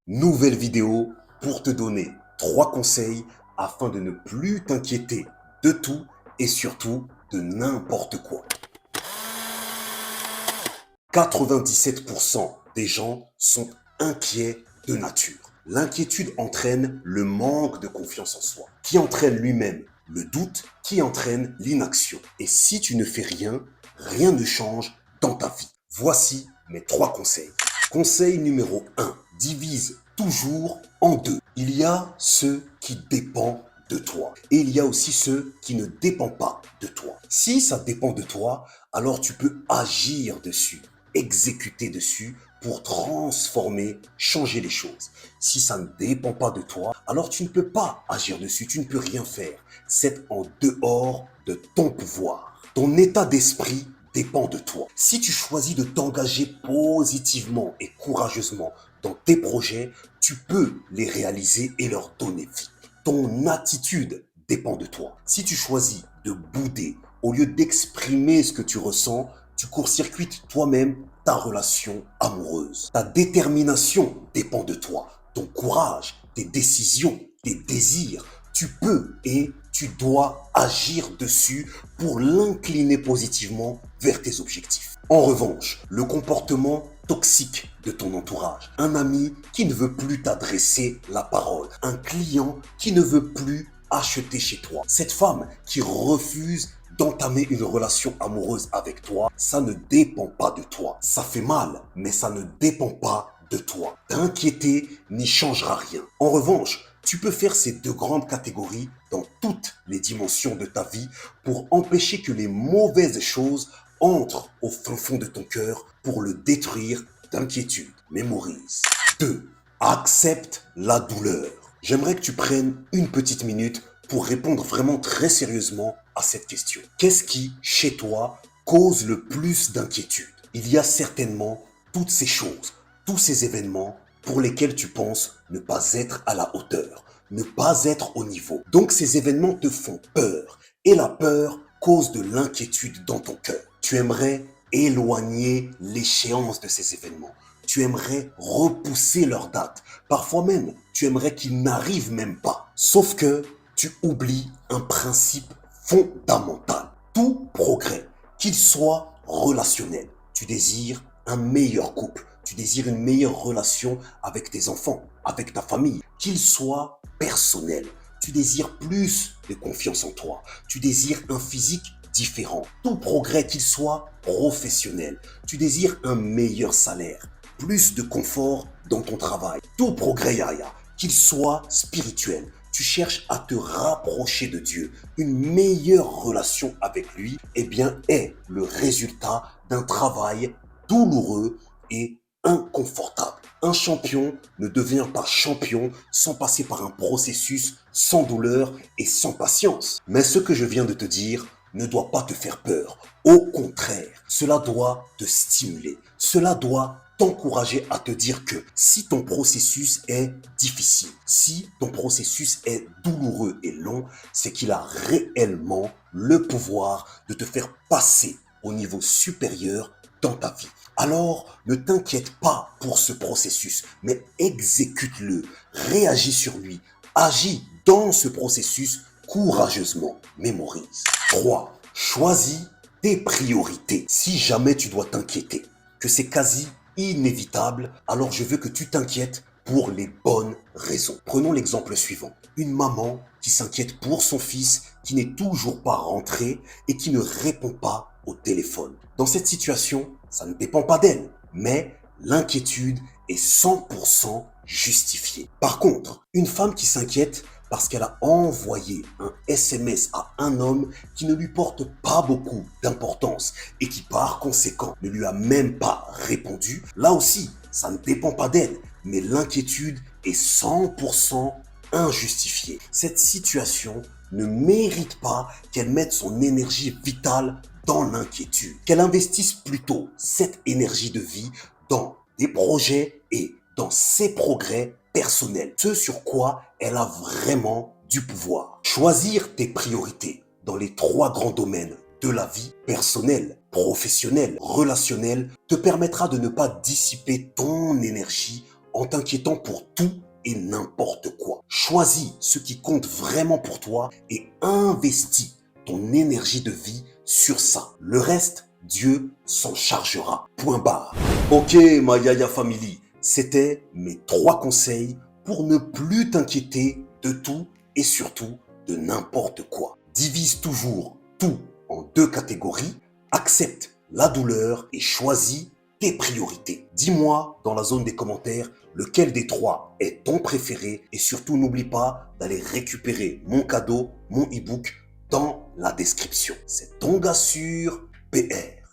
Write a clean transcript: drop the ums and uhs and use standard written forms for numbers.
Nouvelle vidéo pour te donner 3 conseils afin de ne plus t'inquiéter de tout et surtout de n'importe quoi. 97% des gens sont inquiets de nature. L'inquiétude entraîne le manque de confiance en soi, qui entraîne lui-même le doute, qui entraîne l'inaction. Et si tu ne fais rien, rien ne change dans ta vie. Voici mes 3 conseils. Conseil numéro 1. Divise toujours en deux. Il y a ce qui dépend de toi. Et il y a aussi ceux qui ne dépendent pas de toi. Si ça dépend de toi, alors tu peux agir dessus, exécuter dessus pour transformer, changer les choses. Si ça ne dépend pas de toi, alors tu ne peux pas agir dessus, tu ne peux rien faire. C'est en dehors de ton pouvoir. Ton état d'esprit dépend de toi. Si tu choisis de t'engager positivement et courageusement dans tes projets, tu peux les réaliser et leur donner vie. Ton attitude dépend de toi. Si tu choisis de bouder au lieu d'exprimer ce que tu ressens, tu court-circuites toi-même ta relation amoureuse. Ta détermination dépend de toi. Ton courage, tes décisions, tes désirs, tu peux et tu dois agir dessus pour l'incliner positivement vers tes objectifs. En revanche, le comportement toxique de ton entourage, un ami qui ne veut plus t'adresser la parole, un client qui ne veut plus acheter chez toi, cette femme qui refuse d'entamer une relation amoureuse avec toi, ça ne dépend pas de toi. Ça fait mal, mais ça ne dépend pas de toi. T'inquiéter n'y changera rien. En revanche, tu peux faire ces deux grandes catégories dans toutes les dimensions de ta vie pour empêcher que les mauvaises choses entrent au fin fond de ton cœur pour le détruire d'inquiétude. Mémorise. 2. Accepte la douleur. J'aimerais que tu prennes une petite minute pour répondre vraiment très sérieusement à cette question. Qu'est-ce qui, chez toi, cause le plus d'inquiétude? Il y a certainement toutes ces choses, tous ces événements pour lesquels tu penses ne pas être à la hauteur, ne pas être au niveau. Donc ces événements te font peur et la peur cause de l'inquiétude dans ton cœur. Tu aimerais éloigner l'échéance de ces événements. Tu aimerais repousser leur date. Parfois même, tu aimerais qu'ils n'arrivent même pas. Sauf que tu oublies un principe fondamental. Tout progrès, qu'il soit relationnel, tu désires un meilleur couple, tu désires une meilleure relation avec tes enfants, avec ta famille, qu'il soit personnel, tu désires plus de confiance en toi, tu désires un physique différent, tout progrès qu'il soit professionnel, tu désires un meilleur salaire, plus de confort dans ton travail, tout progrès Yaya, qu'il soit spirituel, tu cherches à te rapprocher de Dieu, une meilleure relation avec lui, eh bien, est le résultat d'un travail douloureux et inconfortable. Un champion ne devient pas champion sans passer par un processus sans douleur et sans patience. Mais ce que je viens de te dire ne doit pas te faire peur. Au contraire, cela doit te stimuler. Cela doit t'encourager à te dire que si ton processus est difficile, si ton processus est douloureux et long, c'est qu'il a réellement le pouvoir de te faire passer au niveau supérieur dans ta vie. Alors, ne t'inquiète pas pour ce processus, mais exécute-le, réagis sur lui, agis dans ce processus courageusement. Mémorise. 3. Choisis tes priorités. Si jamais tu dois t'inquiéter, que c'est quasi inévitable, alors je veux que tu t'inquiètes pour les bonnes raisons. Prenons l'exemple suivant. Une maman qui s'inquiète pour son fils qui n'est toujours pas rentré et qui ne répond pas au téléphone. Dans cette situation, ça ne dépend pas d'elle, mais l'inquiétude est 100% justifiée. Par contre, une femme qui s'inquiète parce qu'elle a envoyé un SMS à un homme qui ne lui porte pas beaucoup d'importance et qui par conséquent ne lui a même pas répondu, là aussi, ça ne dépend pas d'elle, mais l'inquiétude est 100% injustifiée. Cette situation ne mérite pas qu'elle mette son énergie vitale dans l'inquiétude, qu'elle investisse plutôt cette énergie de vie dans des projets et dans ses progrès personnels, ce sur quoi elle a vraiment du pouvoir. Choisir tes priorités dans les 3 grands domaines de la vie, personnelle, professionnelle, relationnelle, te permettra de ne pas dissiper ton énergie en t'inquiétant pour tout et n'importe quoi. Choisis ce qui compte vraiment pour toi et investis ton énergie de vie sur ça. Le reste, Dieu s'en chargera. Point barre. Ok, ma Yaya Family, c'était mes 3 conseils pour ne plus t'inquiéter de tout et surtout de n'importe quoi. Divise toujours tout en 2 catégories, accepte la douleur et choisis tes priorités. Dis-moi dans la zone des commentaires lequel des 3 est ton préféré et surtout n'oublie pas d'aller récupérer mon cadeau, mon e-book dans la description. C'est ton gars sûr, PR.